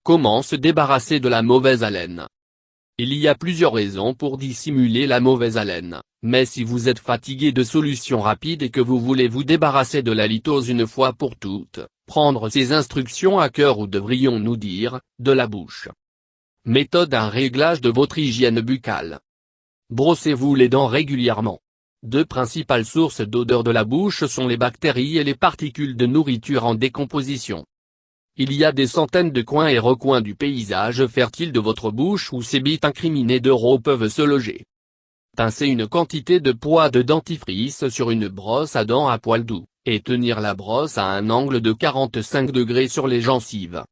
Comment se débarrasser de la mauvaise haleine? Il y a plusieurs raisons pour dissimuler la mauvaise haleine, mais si vous êtes fatigué de solutions rapides et que vous voulez vous débarrasser de la litose une fois pour toutes, prendre ces instructions à cœur ou devrions-nous dire, de la bouche. Méthode: un réglage de votre hygiène buccale. Brossez-vous les dents régulièrement. Deux principales sources d'odeur de la bouche sont les bactéries et les particules de nourriture en décomposition. Il y a des centaines de coins et recoins du paysage fertile de votre bouche où ces bites incriminées d'euros peuvent se loger. Pincez une quantité de poids de dentifrice sur une brosse à dents à poil doux, et tenir la brosse à un angle de 45 degrés sur les gencives.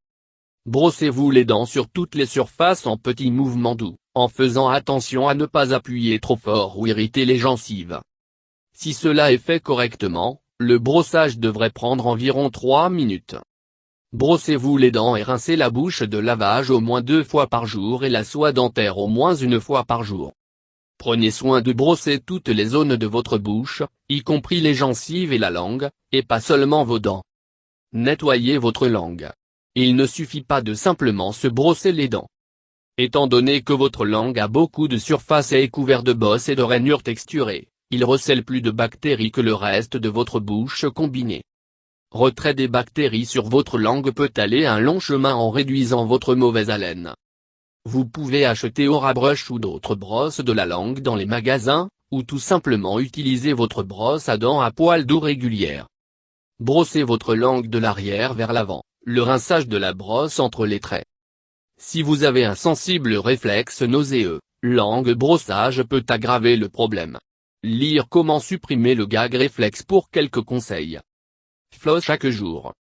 Brossez-vous les dents sur toutes les surfaces en petits mouvements doux, en faisant attention à ne pas appuyer trop fort ou irriter les gencives. Si cela est fait correctement, le brossage devrait prendre environ 3 minutes. Brossez-vous les dents et rincez la bouche de lavage au moins 2 fois par jour et la soie dentaire au moins 1 fois par jour. Prenez soin de brosser toutes les zones de votre bouche, y compris les gencives et la langue, et pas seulement vos dents. Nettoyez votre langue. Il ne suffit pas de simplement se brosser les dents. Étant donné que votre langue a beaucoup de surface et est couverte de bosses et de rainures texturées, il recèle plus de bactéries que le reste de votre bouche combinée. Retrait des bactéries sur votre langue peut aller un long chemin en réduisant votre mauvaise haleine. Vous pouvez acheter OraBrush ou d'autres brosses de la langue dans les magasins, ou tout simplement utiliser votre brosse à dents à poil doux régulière. Brossez votre langue de l'arrière vers l'avant, le rinçage de la brosse entre les traits. Si vous avez un sensible réflexe nauséeux, langue-brossage peut aggraver le problème. Lire comment supprimer le gag réflexe pour quelques conseils. Floss chaque jour.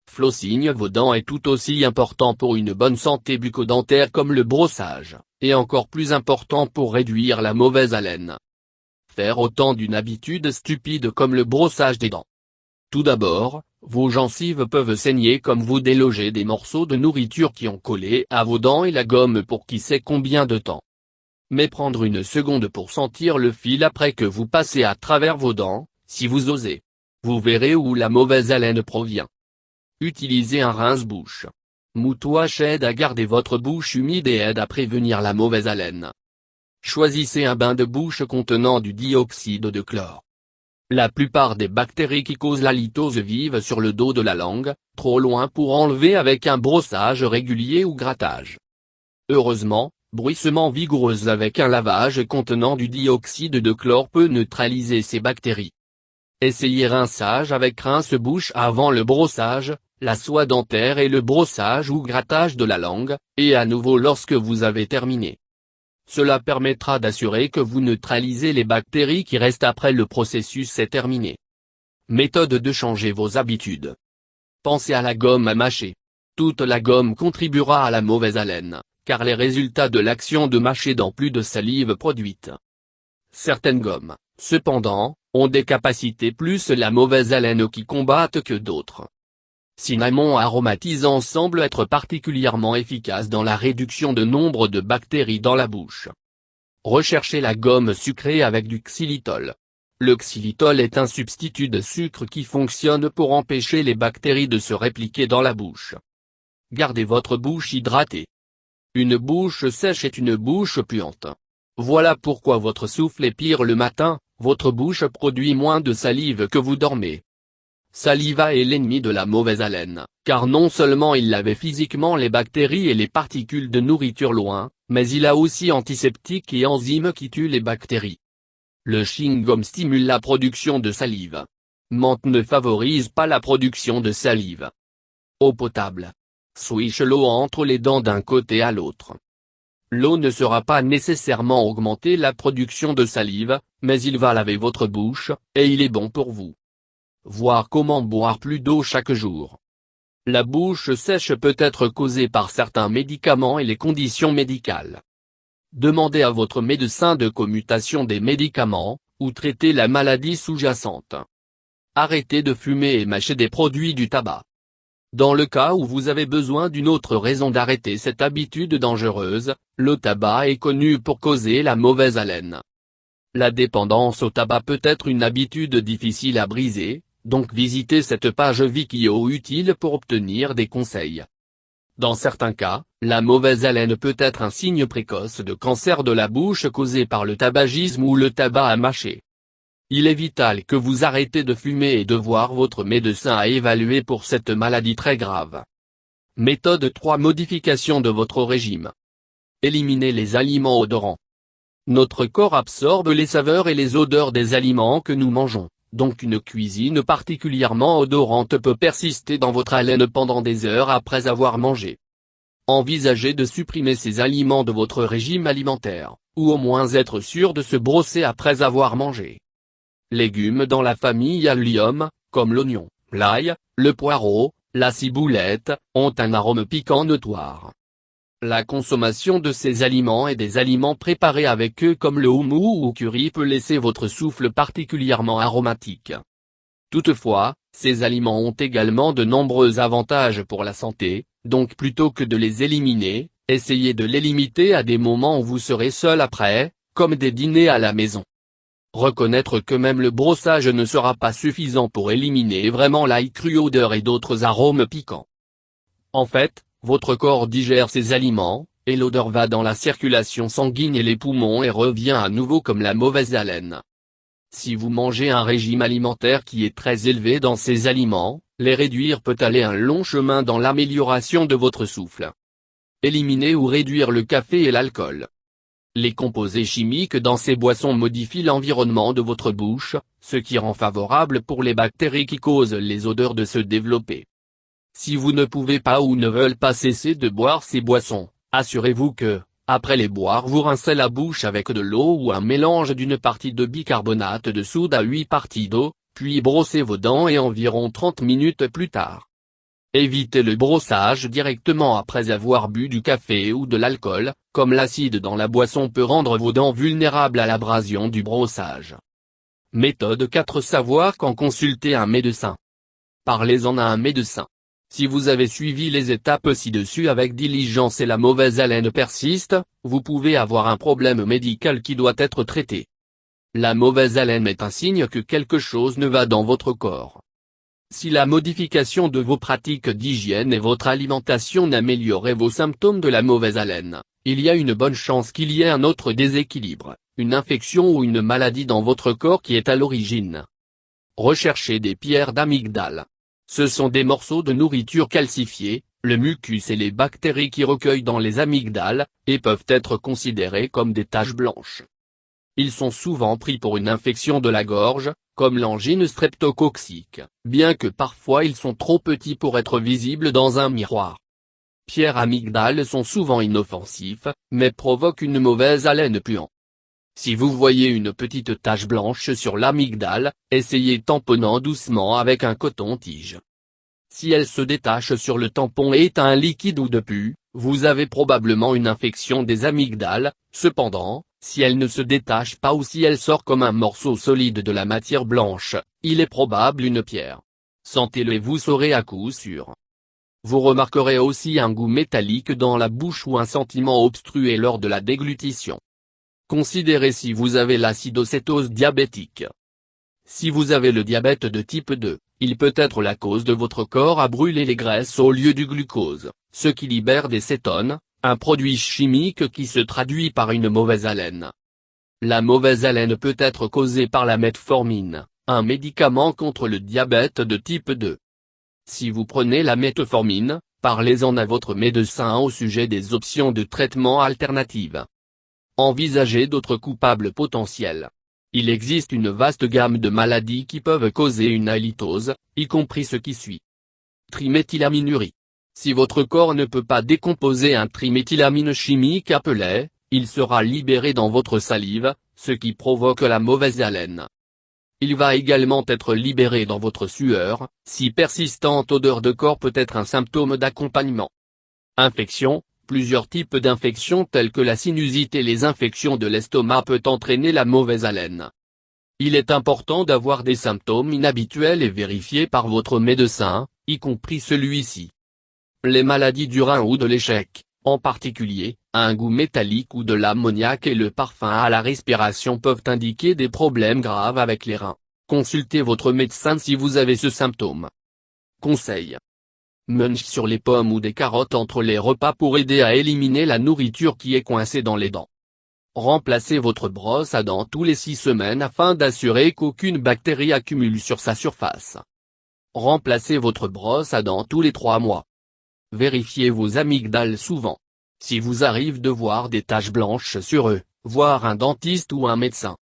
Flossing vos dents est tout aussi important pour une bonne santé bucco-dentaire comme le brossage, et encore plus important pour réduire la mauvaise haleine. Faire autant d'une habitude stupide comme le brossage des dents. Tout d'abord, vos gencives peuvent saigner comme vous délogez des morceaux de nourriture qui ont collé à vos dents et la gomme pour qui sait combien de temps. Mais prendre une seconde pour sentir le fil après que vous passez à travers vos dents, si vous osez. Vous verrez où la mauvaise haleine provient. Utilisez un rince-bouche. Mouthwash aide à garder votre bouche humide et aide à prévenir la mauvaise haleine. Choisissez un bain de bouche contenant du dioxyde de chlore. La plupart des bactéries qui causent la litose vivent sur le dos de la langue, trop loin pour enlever avec un brossage régulier ou grattage. Heureusement, bruissement vigoureux avec un lavage contenant du dioxyde de chlore peut neutraliser ces bactéries. Essayez rinçage avec rince-bouche avant le brossage, la soie dentaire et le brossage ou grattage de la langue, et à nouveau lorsque vous avez terminé. Cela permettra d'assurer que vous neutralisez les bactéries qui restent après le processus est terminé. Méthode de changer vos habitudes. Pensez à la gomme à mâcher. Toute la gomme contribuera à la mauvaise haleine, car les résultats de l'action de mâcher dans plus de salive produite. Certaines gommes, cependant, ont des capacités plus la mauvaise haleine qui combattent que d'autres. Cinnamon aromatisant semble être particulièrement efficace dans la réduction de nombre de bactéries dans la bouche. Recherchez la gomme sucrée avec du xylitol. Le xylitol est un substitut de sucre qui fonctionne pour empêcher les bactéries de se répliquer dans la bouche. Gardez votre bouche hydratée. Une bouche sèche est une bouche puante. Voilà pourquoi votre souffle est pire le matin, votre bouche produit moins de salive que vous dormez. Saliva est l'ennemi de la mauvaise haleine, car non seulement il lave physiquement les bactéries et les particules de nourriture loin, mais il a aussi antiseptiques et enzymes qui tuent les bactéries. Le chewing-gum stimule la production de salive. Menthe ne favorise pas la production de salive. Eau potable. Swish l'eau entre les dents d'un côté à l'autre. L'eau ne sera pas nécessairement augmenter la production de salive, mais il va laver votre bouche, et il est bon pour vous. Voir comment boire plus d'eau chaque jour. La bouche sèche peut être causée par certains médicaments et les conditions médicales. Demandez à votre médecin de commutation des médicaments, ou traitez la maladie sous-jacente. Arrêtez de fumer et mâcher des produits du tabac. Dans le cas où vous avez besoin d'une autre raison d'arrêter cette habitude dangereuse, le tabac est connu pour causer la mauvaise haleine. La dépendance au tabac peut être une habitude difficile à briser, donc visitez cette page Wikio utile pour obtenir des conseils. Dans certains cas, la mauvaise haleine peut être un signe précoce de cancer de la bouche causé par le tabagisme ou le tabac à mâcher. Il est vital que vous arrêtez de fumer et de voir votre médecin à évaluer pour cette maladie très grave. Méthode 3. Modification de votre régime. Éliminez les aliments odorants. Notre corps absorbe les saveurs et les odeurs des aliments que nous mangeons, donc une cuisine particulièrement odorante peut persister dans votre haleine pendant des heures après avoir mangé. Envisagez de supprimer ces aliments de votre régime alimentaire, ou au moins être sûr de se brosser après avoir mangé. Légumes dans la famille Allium, comme l'oignon, l'ail, le poireau, la ciboulette, ont un arôme piquant notoire. La consommation de ces aliments et des aliments préparés avec eux comme le houmous ou curry peut laisser votre souffle particulièrement aromatique. Toutefois, ces aliments ont également de nombreux avantages pour la santé, donc plutôt que de les éliminer, essayez de les limiter à des moments où vous serez seul après, comme des dîners à la maison. Reconnaître que même le brossage ne sera pas suffisant pour éliminer vraiment l'ail cru, odeur et d'autres arômes piquants. En fait, votre corps digère ces aliments, et l'odeur va dans la circulation sanguine et les poumons et revient à nouveau comme la mauvaise haleine. Si vous mangez un régime alimentaire qui est très élevé dans ces aliments, les réduire peut aller un long chemin dans l'amélioration de votre souffle. Éliminer ou réduire le café et l'alcool. Les composés chimiques dans ces boissons modifient l'environnement de votre bouche, ce qui rend favorable pour les bactéries qui causent les odeurs de se développer. Si vous ne pouvez pas ou ne veulent pas cesser de boire ces boissons, assurez-vous que, après les boire, vous rincez la bouche avec de l'eau ou un mélange d'une partie de bicarbonate de soude à 8 parties d'eau, puis brossez vos dents et environ 30 minutes plus tard. Évitez le brossage directement après avoir bu du café ou de l'alcool, comme l'acide dans la boisson peut rendre vos dents vulnérables à l'abrasion du brossage. Méthode 4. Savoir quand consulter un médecin. Parlez-en à un médecin. Si vous avez suivi les étapes ci-dessus avec diligence et la mauvaise haleine persiste, vous pouvez avoir un problème médical qui doit être traité. La mauvaise haleine est un signe que quelque chose ne va dans votre corps. Si la modification de vos pratiques d'hygiène et votre alimentation n'améliorait vos symptômes de la mauvaise haleine, il y a une bonne chance qu'il y ait un autre déséquilibre, une infection ou une maladie dans votre corps qui est à l'origine. Recherchez des pierres d'amygdale. Ce sont des morceaux de nourriture calcifiés, le mucus et les bactéries qui recueillent dans les amygdales, et peuvent être considérés comme des taches blanches. Ils sont souvent pris pour une infection de la gorge, comme l'angine streptococcique, bien que parfois ils sont trop petits pour être visibles dans un miroir. Pierres amygdales sont souvent inoffensifs, mais provoquent une mauvaise haleine puante. Si vous voyez une petite tache blanche sur l'amygdale, essayez tamponnant doucement avec un coton-tige. Si elle se détache sur le tampon et est un liquide ou de pus, vous avez probablement une infection des amygdales. Cependant, si elle ne se détache pas ou si elle sort comme un morceau solide de la matière blanche, il est probable une pierre. Sentez-le et vous saurez à coup sûr. Vous remarquerez aussi un goût métallique dans la bouche ou un sentiment obstrué lors de la déglutition. Considérez si vous avez l'acidocétose diabétique. Si vous avez le diabète de type 2, il peut être la cause de votre corps à brûler les graisses au lieu du glucose, ce qui libère des cétones, un produit chimique qui se traduit par une mauvaise haleine. La mauvaise haleine peut être causée par la metformine, un médicament contre le diabète de type 2. Si vous prenez la metformine, parlez-en à votre médecin au sujet des options de traitement alternatives. Envisagez d'autres coupables potentiels. Il existe une vaste gamme de maladies qui peuvent causer une halitose, y compris ce qui suit. Triméthylaminurie. Si votre corps ne peut pas décomposer un triméthylamine chimique appelé, il sera libéré dans votre salive, ce qui provoque la mauvaise haleine. Il va également être libéré dans votre sueur, si persistante odeur de corps peut être un symptôme d'accompagnement. Infection. Plusieurs types d'infections telles que la sinusite et les infections de l'estomac peuvent entraîner la mauvaise haleine. Il est important d'avoir des symptômes inhabituels et vérifiés par votre médecin, y compris celui-ci. Les maladies du rein ou de l'échec, en particulier, un goût métallique ou de l'ammoniac et le parfum à la respiration peuvent indiquer des problèmes graves avec les reins. Consultez votre médecin si vous avez ce symptôme. Conseil. Munch sur les pommes ou des carottes entre les repas pour aider à éliminer la nourriture qui est coincée dans les dents. Remplacez votre brosse à dents tous les 6 semaines afin d'assurer qu'aucune bactérie accumule sur sa surface. Remplacez votre brosse à dents tous les 3 mois. Vérifiez vos amygdales souvent. Si vous arrive de voir des taches blanches sur eux, voir un dentiste ou un médecin.